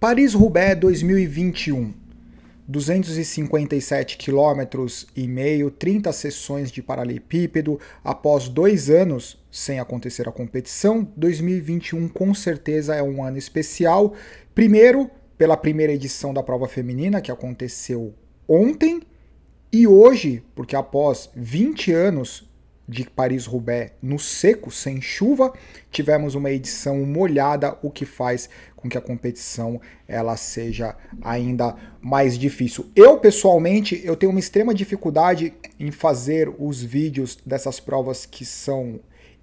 Paris-Roubaix 2021, 257 quilômetros e meio, 30 sessões de paralelepípedo, após 2 anos sem acontecer a competição. 2021 com certeza é um ano especial, primeiro pela primeira edição da prova feminina, que aconteceu ontem, e hoje, porque após 20 anos de Paris-Roubaix no seco, sem chuva, tivemos uma edição molhada, o que faz com que a competição ela seja ainda mais difícil. Eu, pessoalmente, eu tenho uma extrema dificuldade em fazer os vídeos dessas provas que são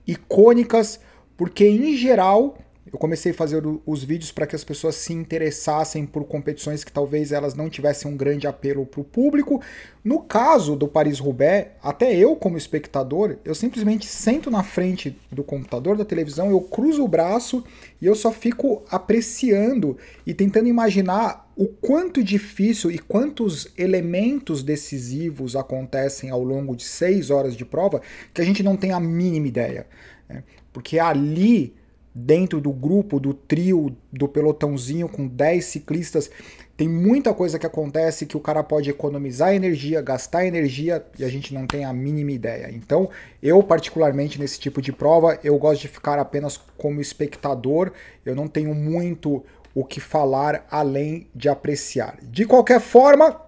icônicas, porque, em geral, eu comecei a fazer os vídeos para que as pessoas se interessassem por competições que talvez elas não tivessem um grande apelo para o público. No caso do Paris-Roubaix, até eu como espectador, eu simplesmente sento na frente do computador, da televisão, eu cruzo o braço e eu só fico apreciando e tentando imaginar o quanto difícil e quantos elementos decisivos acontecem ao longo de 6 horas de prova que a gente não tem a mínima ideia, né? Porque ali, dentro do grupo, do trio, do pelotãozinho com 10 ciclistas, tem muita coisa que acontece que o cara pode economizar energia, gastar energia e a gente não tem a mínima ideia. Então, eu particularmente nesse tipo de prova, eu gosto de ficar apenas como espectador, eu não tenho muito o que falar além de apreciar. De qualquer forma,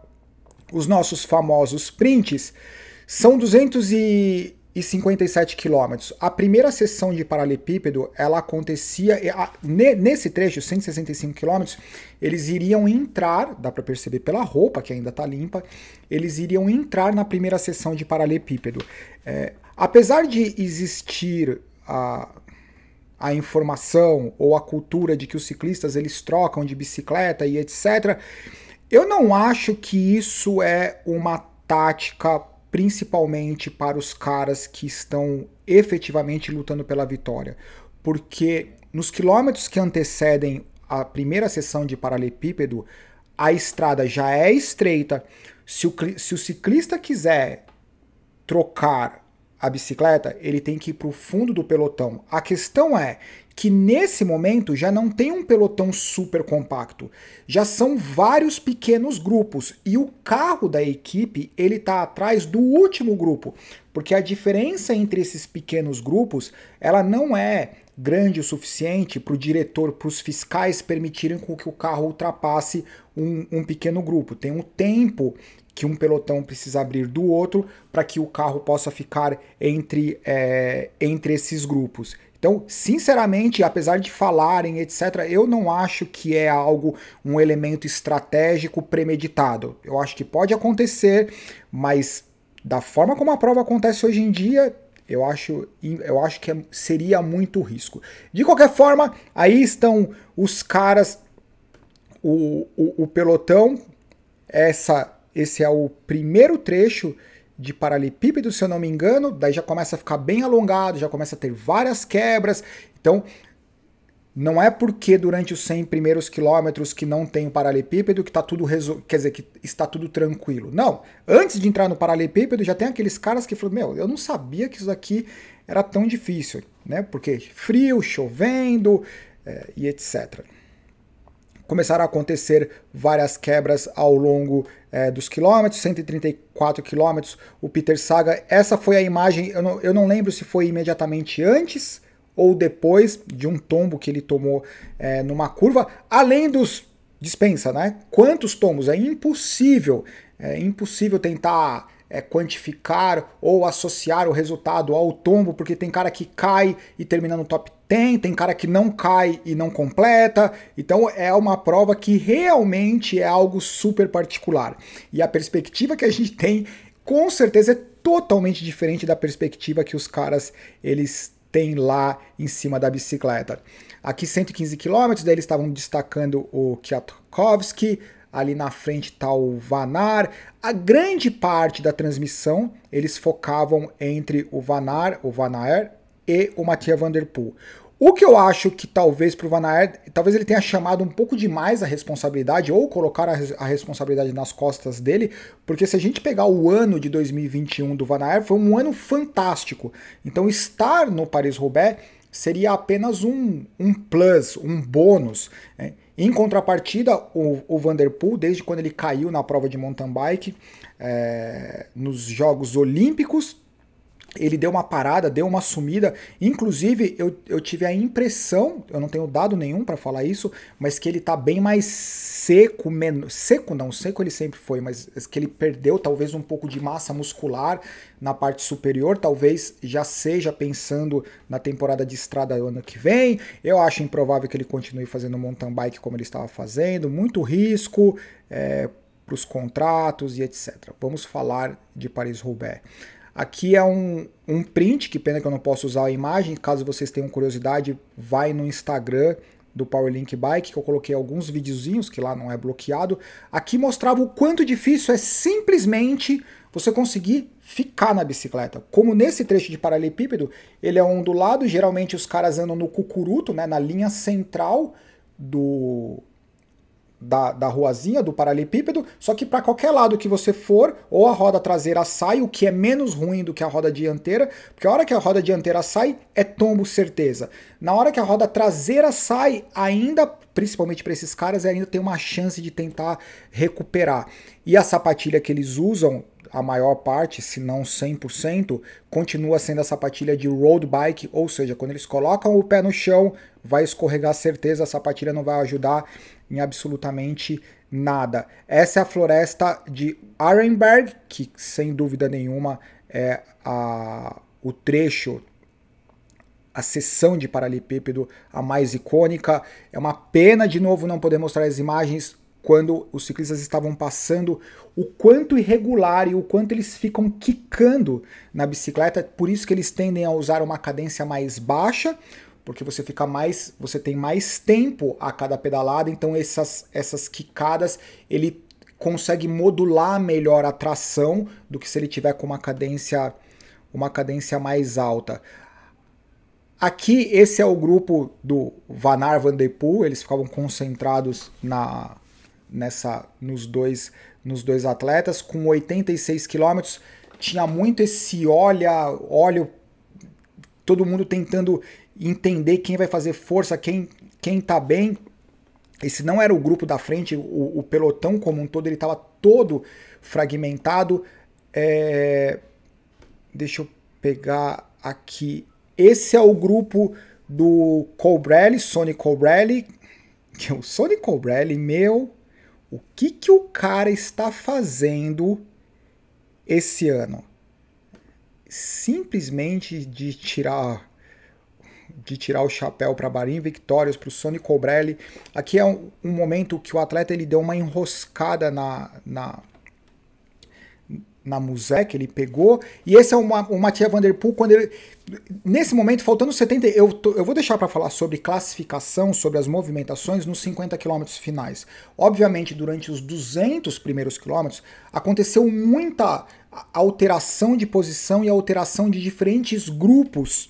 os nossos famosos prints são 257 quilômetros. A primeira sessão de paralelepípedo, ela acontecia, nesse trecho, 165 quilômetros, eles iriam entrar, dá para perceber pela roupa, que ainda está limpa, eles iriam entrar na primeira sessão de paralelepípedo. Apesar de existir a informação ou a cultura de que os ciclistas eles trocam de bicicleta e etc., eu não acho que isso é uma tática principalmente para os caras que estão efetivamente lutando pela vitória. Porque nos quilômetros que antecedem a primeira sessão de paralelepípedo, a estrada já é estreita. Se o ciclista quiser trocar a bicicleta, ele tem que ir para o fundo do pelotão. A questão é que nesse momento já não tem um pelotão super compacto, já são vários pequenos grupos e o carro da equipe ele está atrás do último grupo, porque a diferença entre esses pequenos grupos ela não é grande o suficiente para o diretor, para os fiscais permitirem que o carro ultrapasse um pequeno grupo. Tem um tempo que um pelotão precisa abrir do outro para que o carro possa ficar entre esses grupos. Então, sinceramente, apesar de falarem, etc., eu não acho que é um elemento estratégico premeditado. Eu acho que pode acontecer, mas da forma como a prova acontece hoje em dia, eu acho que seria muito risco. De qualquer forma, aí estão os caras, o pelotão, esse é o primeiro trecho de paralelepípedo, se eu não me engano, daí já começa a ficar bem alongado, já começa a ter várias quebras, então não é porque durante os 100 primeiros quilômetros que não tem o paralelepípedo que tá tudo que está tudo tranquilo. Não, antes de entrar no paralelepípedo já tem aqueles caras que falam, meu, eu não sabia que isso aqui era tão difícil, né? Porque frio, chovendo e etc. Começaram a acontecer várias quebras ao longo dos quilômetros, 134 quilômetros, o Peter Sagan, essa foi a imagem, eu não lembro se foi imediatamente antes ou depois de um tombo que ele tomou numa curva, além dos, dispensa, né? Quantos tombos? É impossível tentar quantificar ou associar o resultado ao tombo, porque tem cara que cai e termina no top 10, tem cara que não cai e não completa, então é uma prova que realmente é algo super particular. E a perspectiva que a gente tem, com certeza, é totalmente diferente da perspectiva que os caras, eles têm lá em cima da bicicleta. Aqui 115 km, daí eles estavam destacando o Kwiatkowski, ali na frente está o Van Aert. A grande parte da transmissão eles focavam entre o Van Aert e o Mathieu Van Der Poel. O que eu acho que talvez para o Van Aert, talvez ele tenha chamado um pouco demais a responsabilidade, ou colocar a responsabilidade nas costas dele, porque se a gente pegar o ano de 2021 do Van Aert, foi um ano fantástico. Então estar no Paris-Roubaix seria apenas um plus, um bônus, né? Em contrapartida, o Van der Poel, desde quando ele caiu na prova de mountain bike, nos Jogos Olímpicos, ele deu uma parada, deu uma sumida. Inclusive, eu tive a impressão, eu não tenho dado nenhum para falar isso, mas que ele tá bem mais seco, seco ele sempre foi, mas que ele perdeu talvez um pouco de massa muscular na parte superior, talvez já seja pensando na temporada de estrada ano que vem. Eu acho improvável que ele continue fazendo mountain bike como ele estava fazendo, muito risco para os contratos e etc. Vamos falar de Paris-Roubaix. Aqui é um print, que pena que eu não posso usar a imagem, caso vocês tenham curiosidade, vai no Instagram do Powerlink Bike, que eu coloquei alguns videozinhos, que lá não é bloqueado. Aqui mostrava o quanto difícil é simplesmente você conseguir ficar na bicicleta. Como nesse trecho de paralelepípedo, ele é ondulado, geralmente os caras andam no cucuruto, né, na linha central da ruazinha, do paralelepípedo, só que para qualquer lado que você for, ou a roda traseira sai, o que é menos ruim do que a roda dianteira, porque a hora que a roda dianteira sai, é tombo certeza. Na hora que a roda traseira sai, ainda, principalmente para esses caras, ainda tem uma chance de tentar recuperar. E a sapatilha que eles usam, a maior parte, se não 100%, continua sendo a sapatilha de road bike, ou seja, quando eles colocam o pé no chão, vai escorregar certeza, a sapatilha não vai ajudar em absolutamente nada. Essa é a floresta de Arenberg, que sem dúvida nenhuma é o trecho, a seção de paralelepípedo a mais icônica. É uma pena de novo não poder mostrar as imagens quando os ciclistas estavam passando, o quanto irregular e o quanto eles ficam quicando na bicicleta, por isso que eles tendem a usar uma cadência mais baixa, porque você tem mais tempo a cada pedalada, então essas quicadas ele consegue modular melhor a tração do que se ele tiver com uma cadência mais alta. Aqui esse é o grupo do Van Aert, Van der Poel, eles ficavam concentrados nos dois atletas, com 86 km, tinha muito esse óleo, todo mundo tentando entender quem vai fazer força, quem tá bem. Esse não era o grupo da frente, o pelotão como um todo, ele estava todo fragmentado. Deixa eu pegar aqui. Esse é o grupo do Colbrelli, Sonny Colbrelli. O Sonny Colbrelli, o que o cara está fazendo esse ano? Simplesmente de tirar o chapéu para Bahrein Victorious, para o Sonny Colbrelli. Aqui é um momento que o atleta ele deu uma enroscada na Musec, ele pegou, e esse é o Mathieu Van der Poel, quando ele, nesse momento, faltando 70, eu vou deixar para falar sobre classificação, sobre as movimentações nos 50 km finais. Obviamente, durante os 200 primeiros quilômetros, aconteceu muita alteração de posição e alteração de diferentes grupos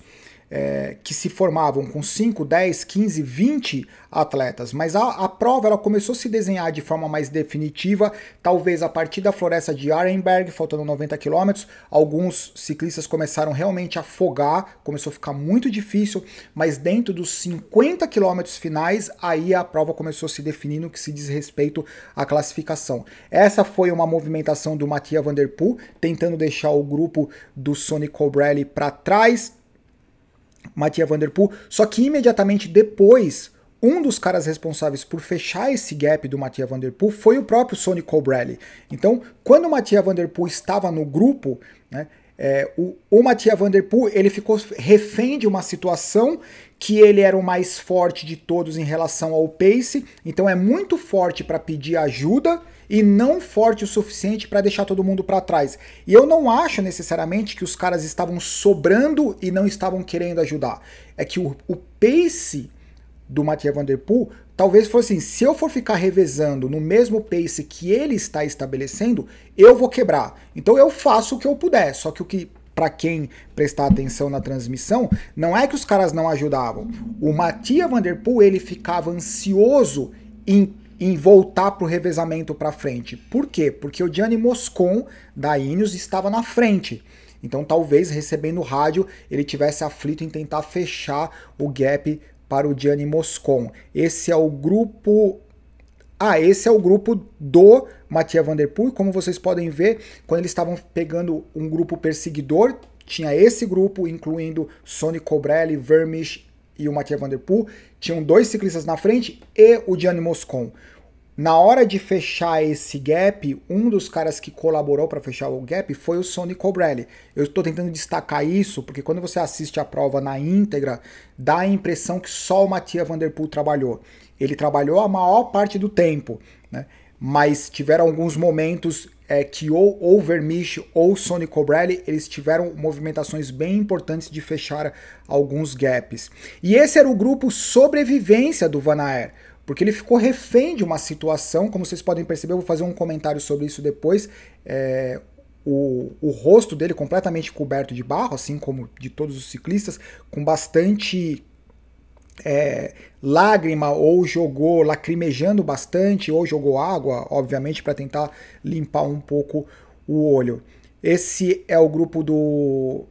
que se formavam com 5, 10, 15, 20 atletas, mas a prova ela começou a se desenhar de forma mais definitiva, talvez a partir da floresta de Arenberg, faltando 90 km, alguns ciclistas começaram realmente a afogar, começou a ficar muito difícil, mas dentro dos 50 km finais, aí a prova começou a se definir no que se diz respeito à classificação. Essa foi uma movimentação do Mathieu Van der Poel, tentando deixar o grupo do Sonny Colbrelli para trás, Mathieu Van der Poel, só que imediatamente depois, um dos caras responsáveis por fechar esse gap do Mathieu Van der Poel foi o próprio Sonny Colbrelli. Então, quando o Mathieu Van der Poel estava no grupo, né, o Mathieu Van der Poel ele ficou refém de uma situação que ele era o mais forte de todos em relação ao pace, então é muito forte para pedir ajuda e não forte o suficiente para deixar todo mundo para trás. E eu não acho necessariamente que os caras estavam sobrando e não estavam querendo ajudar. É que o pace do Mathieu Van der Poel talvez fosse assim, se eu for ficar revezando no mesmo pace que ele está estabelecendo, eu vou quebrar. Então eu faço o que eu puder, só que o que para quem prestar atenção na transmissão, não é que os caras não ajudavam. O Mathieu Van der Poel ele ficava ansioso em voltar para o revezamento para frente. Por quê? Porque o Gianni Moscon da Ineos estava na frente. Então talvez recebendo o rádio ele tivesse aflito em tentar fechar o gap para o Gianni Moscon. Esse é o grupo... esse é o grupo do Mathieu Van Der Poel. Como vocês podem ver, quando eles estavam pegando um grupo perseguidor, tinha esse grupo, incluindo Sonny Colbrelli, Vermeersch e o Mathieu Van Der Poel. Tinham 2 ciclistas na frente e o Gianni Moscon. Na hora de fechar esse gap, um dos caras que colaborou para fechar o gap foi o Sonny Colbrelli. Eu estou tentando destacar isso porque quando você assiste a prova na íntegra, dá a impressão que só o Mathieu Van Der Poel trabalhou. Ele trabalhou a maior parte do tempo, né? Mas tiveram alguns momentos que ou Vermeersch ou Sonny Colbrelli, eles tiveram movimentações bem importantes de fechar alguns gaps. E esse era o grupo sobrevivência do Van Aert, porque ele ficou refém de uma situação, como vocês podem perceber, eu vou fazer um comentário sobre isso depois, o rosto dele completamente coberto de barro, assim como de todos os ciclistas, com bastante lágrima, ou jogou lacrimejando bastante, ou jogou água, obviamente, para tentar limpar um pouco o olho. Esse é o grupo do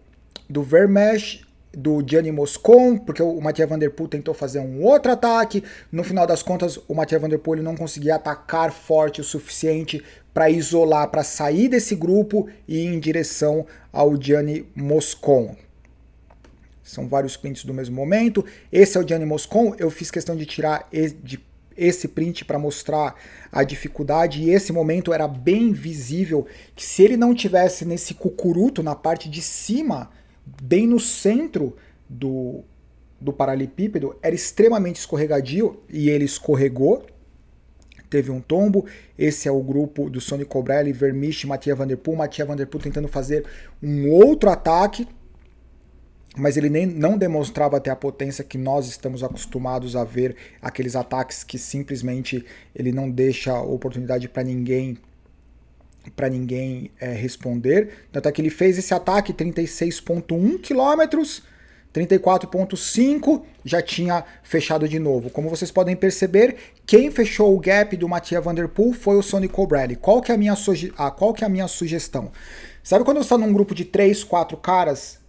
Vermeersch, do Gianni Moscon, porque o Mathieu Van Der Poel tentou fazer um outro ataque. No final das contas, o Mathieu Van Der Poel não conseguia atacar forte o suficiente para isolar, para sair desse grupo e ir em direção ao Gianni Moscon. São vários prints do mesmo momento. Esse é o Gianni Moscon. Eu fiz questão de tirar esse print para mostrar a dificuldade, e esse momento era bem visível que se ele não tivesse nesse cucuruto na parte de cima, bem no centro do paralelepípedo, era extremamente escorregadio, e ele escorregou, teve um tombo. Esse é o grupo do Sonny Colbrelli, Vermeersch, Mathieu Van Der Poel. Mathieu Van Der Poel tentando fazer um outro ataque, mas ele não demonstrava até a potência que nós estamos acostumados a ver, aqueles ataques que simplesmente ele não deixa oportunidade para ninguém responder. Tanto é que ele fez esse ataque 36,1 km, 34,5 já tinha fechado de novo. Como vocês podem perceber, quem fechou o gap do Mathieu Van Der Poel foi o Sonny Colbrelli. Qual que é a minha sugestão? Sabe quando você está num grupo de 3, 4 caras,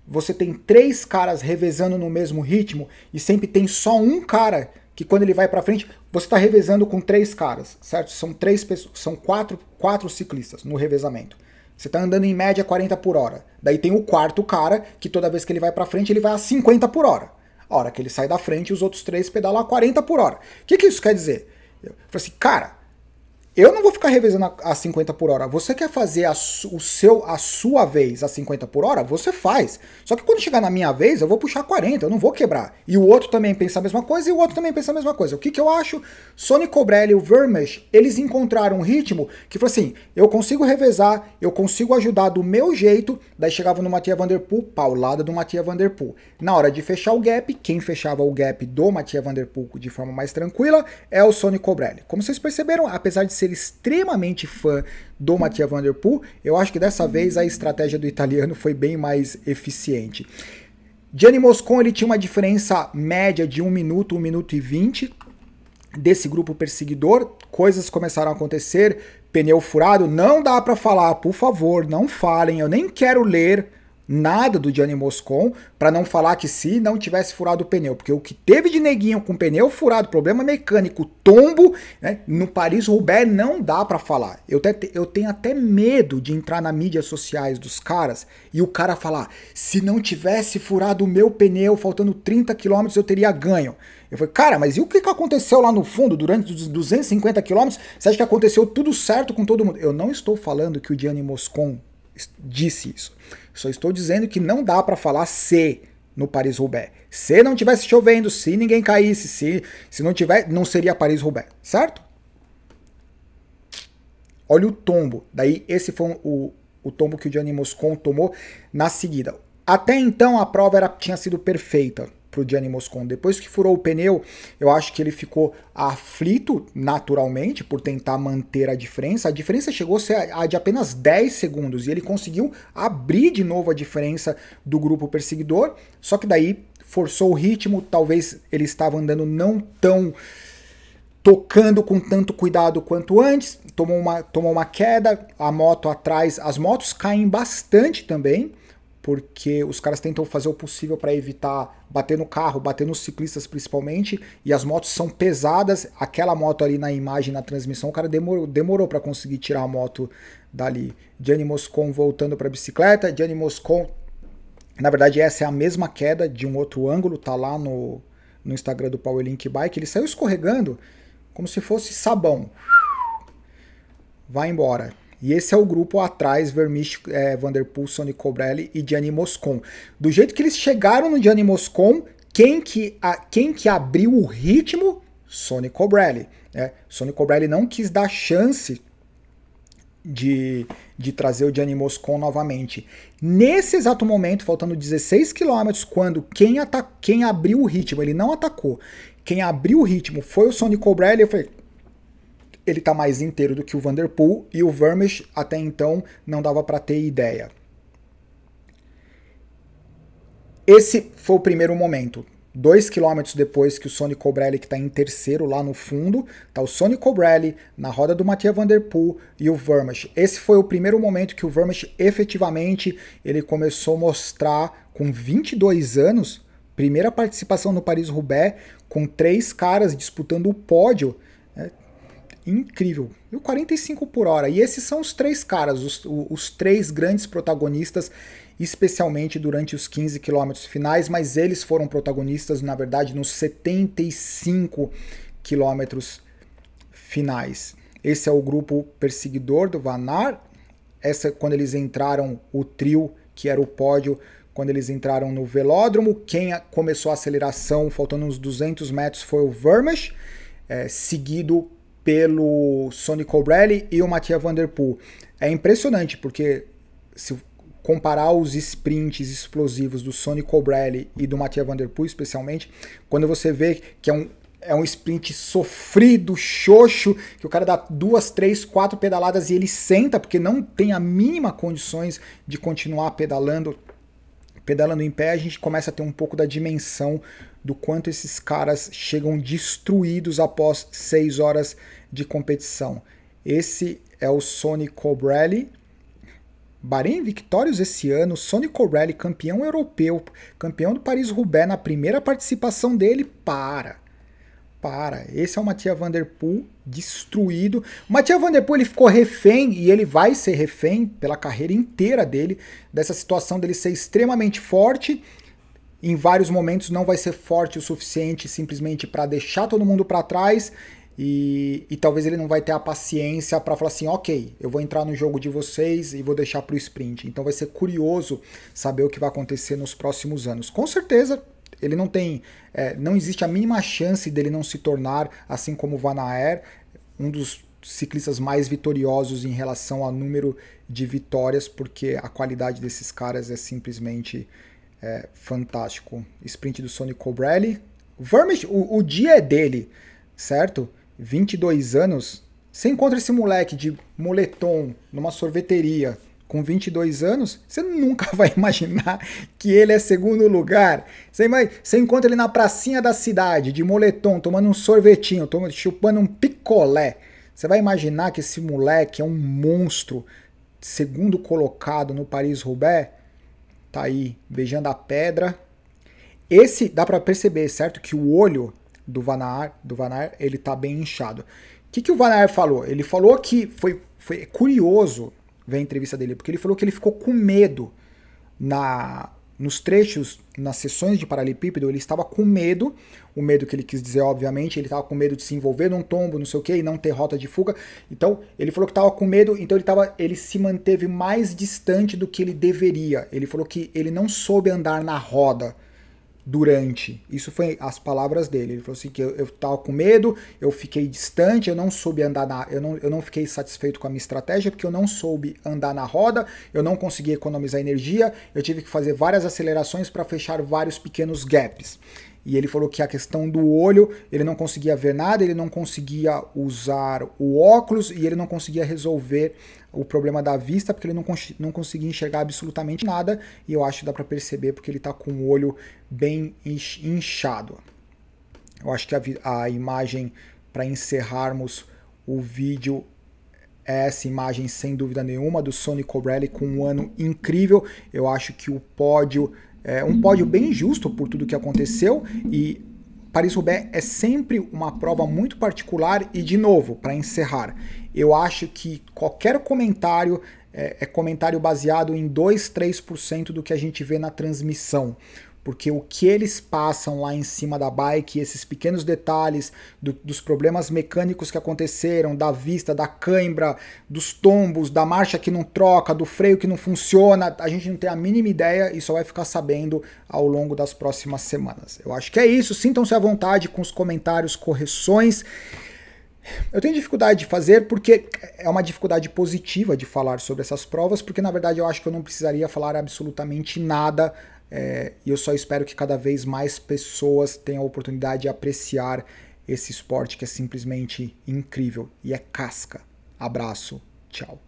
você tem 3 caras revezando no mesmo ritmo e sempre tem só um cara que quando ele vai para frente, você está revezando com 3 caras, certo? São 4 ciclistas no revezamento. Você está andando em média 40 por hora. Daí tem o quarto cara que toda vez que ele vai para frente, ele vai a 50 por hora. A hora que ele sai da frente, os outros 3 pedalam a 40 por hora. O que isso quer dizer? Eu falei assim, cara, eu não vou ficar revezando a 50 por hora. Você quer fazer a sua vez a 50 por hora? Você faz. Só que quando chegar na minha vez, eu vou puxar 40, eu não vou quebrar. E o outro também pensa a mesma coisa, e o outro também pensa a mesma coisa. O que eu acho? Sonny Colbrelli e o Vermeersch, eles encontraram um ritmo que foi assim, eu consigo revezar, eu consigo ajudar do meu jeito, daí chegava no Mathieu Van Der Poel, paulada do Mathieu Van Der Poel. Na hora de fechar o gap, quem fechava o gap do Mathieu Van Der Poel de forma mais tranquila é o Sonny Colbrelli. Como vocês perceberam, apesar de ser extremamente fã do Mathieu Van Der Poel, eu acho que dessa vez a estratégia do italiano foi bem mais eficiente. Gianni Moscon, ele tinha uma diferença média de 1 minuto, 1 minuto e 20 desse grupo perseguidor. Coisas começaram a acontecer, pneu furado, não dá para falar, por favor, não falem, eu nem quero ler nada do Gianni Moscon para não falar que se não tivesse furado o pneu, porque o que teve de neguinho com pneu furado, problema mecânico, tombo, né, no Paris-Roubaix não dá para falar. Eu tenho até medo de entrar nas mídias sociais dos caras e o cara falar, se não tivesse furado o meu pneu, faltando 30 km eu teria ganho. Eu falei, cara, mas e o que aconteceu lá no fundo durante os 250 km? Você acha que aconteceu tudo certo com todo mundo? Eu não estou falando que o Gianni Moscon disse isso. Só estou dizendo que não dá para falar se no Paris-Roubaix. Se não tivesse chovendo, se ninguém caísse, se não tiver, não seria Paris-Roubaix, certo? Olha o tombo. Daí esse foi o tombo que o Gianni Moscon tomou na seguida. Até então a prova tinha sido perfeita para o Gianni Moscon. Depois que furou o pneu, eu acho que ele ficou aflito naturalmente por tentar manter a diferença. A diferença chegou a ser a de apenas 10 segundos e ele conseguiu abrir de novo a diferença do grupo perseguidor, só que daí forçou o ritmo, talvez ele estava andando não tão tocando com tanto cuidado quanto antes, tomou uma queda, a moto atrás, as motos caem bastante também, porque os caras tentam fazer o possível para evitar bater no carro, bater nos ciclistas principalmente, e as motos são pesadas, aquela moto ali na imagem, na transmissão, o cara demorou para conseguir tirar a moto dali. Gianni Moscon voltando para a bicicleta, Gianni Moscon, na verdade essa é a mesma queda de um outro ângulo, tá lá no Instagram do Powerlink Bike, ele saiu escorregando como se fosse sabão. Vai embora. E esse é o grupo atrás, Vermeersch, Van der Poel, Sonny Colbrelli e Gianni Moscon. Do jeito que eles chegaram no Gianni Moscon, quem que abriu o ritmo? Sonny Colbrelli. Sonny Colbrelli não quis dar chance de trazer o Gianni Moscon novamente. Nesse exato momento, faltando 16 km, quando quem abriu o ritmo, ele não atacou, quem abriu o ritmo foi o Sonny Colbrelli, eu falei, ele tá mais inteiro do que o Van der Poel, e o Vermeersch até então não dava para ter ideia. Esse foi o primeiro momento. 2 km depois que o Sonny Colbrelli, que está em terceiro lá no fundo, tá o Sonny Colbrelli na roda do Mathieu Van der Poel e o Vermeersch. Esse foi o primeiro momento que o Vermeersch efetivamente ele começou a mostrar, com 22 anos, primeira participação no Paris-Roubaix, com 3 caras disputando o pódio, incrível, e o 45 por hora. E esses são os 3 caras, os 3 grandes protagonistas, especialmente durante os 15 quilômetros finais, mas eles foram protagonistas, na verdade, nos 75 quilômetros finais. Esse é o grupo perseguidor do Van Aert. Essa, quando eles entraram, o trio, que era o pódio, quando eles entraram no velódromo, quem começou a aceleração, faltando uns 200 metros, foi o Vermeersch, seguido pelo Sonny Colbrelli e o Mathieu Van der Poel. É impressionante, porque se comparar os sprints explosivos do Sonny Colbrelli e do Mathieu Van der Poel, especialmente, quando você vê que é um sprint sofrido, xoxo, que o cara dá 2, 3, 4 pedaladas e ele senta, porque não tem a mínima condições de continuar pedalando em pé, a gente começa a ter um pouco da dimensão do quanto esses caras chegam destruídos após 6 horas de competição. Esse é o Sonny Colbrelli. Bahrein Victorious esse ano, Sonny Colbrelli, campeão europeu, campeão do Paris-Roubaix, na primeira participação dele, esse é o Mathieu Van der Poel, destruído. O Mathieu Van der Poel, ele ficou refém, e ele vai ser refém pela carreira inteira dele, dessa situação dele ser extremamente forte. Em vários momentos não vai ser forte o suficiente simplesmente para deixar todo mundo para trás, e talvez ele não vai ter a paciência para falar assim, ok, eu vou entrar no jogo de vocês e vou deixar para o sprint. Então vai ser curioso saber o que vai acontecer nos próximos anos. Com certeza, ele não tem, não existe a mínima chance dele não se tornar, assim como o Van Aert, um dos ciclistas mais vitoriosos em relação ao número de vitórias, porque a qualidade desses caras é simplesmente fantástico. Sprint do Sonny Colbrelli. Vermeersch, o dia é dele, certo? 22 anos. Você encontra esse moleque de moletom numa sorveteria com 22 anos, você nunca vai imaginar que ele é segundo lugar. Você encontra ele na pracinha da cidade, de moletom, tomando um sorvetinho, chupando um picolé. Você vai imaginar que esse moleque é um monstro, segundo colocado no Paris-Roubaix? Tá aí, beijando a pedra. Esse, dá pra perceber, certo? Que o olho do Van Aert, ele tá bem inchado. O que o Van Aert falou? Ele falou que foi curioso ver a entrevista dele, porque ele falou que ele ficou com medo nos trechos, nas sessões de paralelepípedo, ele estava com medo, o medo que ele quis dizer, obviamente, ele estava com medo de se envolver num tombo, não sei o que, e não ter rota de fuga. Então, ele falou que estava com medo, então ele se manteve mais distante do que ele deveria. Ele falou que ele não soube andar na roda durante. Isso foi as palavras dele. Ele falou assim que eu tava com medo, eu fiquei distante, eu não soube andar eu não fiquei satisfeito com a minha estratégia, porque eu não soube andar na roda, eu não consegui economizar energia, eu tive que fazer várias acelerações para fechar vários pequenos gaps. E ele falou que a questão do olho, ele não conseguia ver nada, ele não conseguia usar o óculos e ele não conseguia resolver o problema da vista, porque ele não conseguia enxergar absolutamente nada, e eu acho que dá para perceber porque ele está com o olho bem inchado. Eu acho que a imagem para encerrarmos o vídeo, é essa imagem, sem dúvida nenhuma, do Sonny Colbrelli com um ano incrível. Eu acho que o pódio é um pódio bem justo por tudo que aconteceu, e Paris-Roubaix é sempre uma prova muito particular. E, de novo, para encerrar, eu acho que qualquer comentário é comentário baseado em 2, 3% do que a gente vê na transmissão. Porque o que eles passam lá em cima da bike, esses pequenos detalhes dos problemas mecânicos que aconteceram, da vista, da cãibra, dos tombos, da marcha que não troca, do freio que não funciona, a gente não tem a mínima ideia e só vai ficar sabendo ao longo das próximas semanas. Eu acho que é isso. Sintam-se à vontade com os comentários, correções. Eu tenho dificuldade de fazer porque é uma dificuldade positiva de falar sobre essas provas, porque na verdade eu acho que eu não precisaria falar absolutamente nada. E eu só espero que cada vez mais pessoas tenham a oportunidade de apreciar esse esporte que é simplesmente incrível e é casca. Abraço, tchau.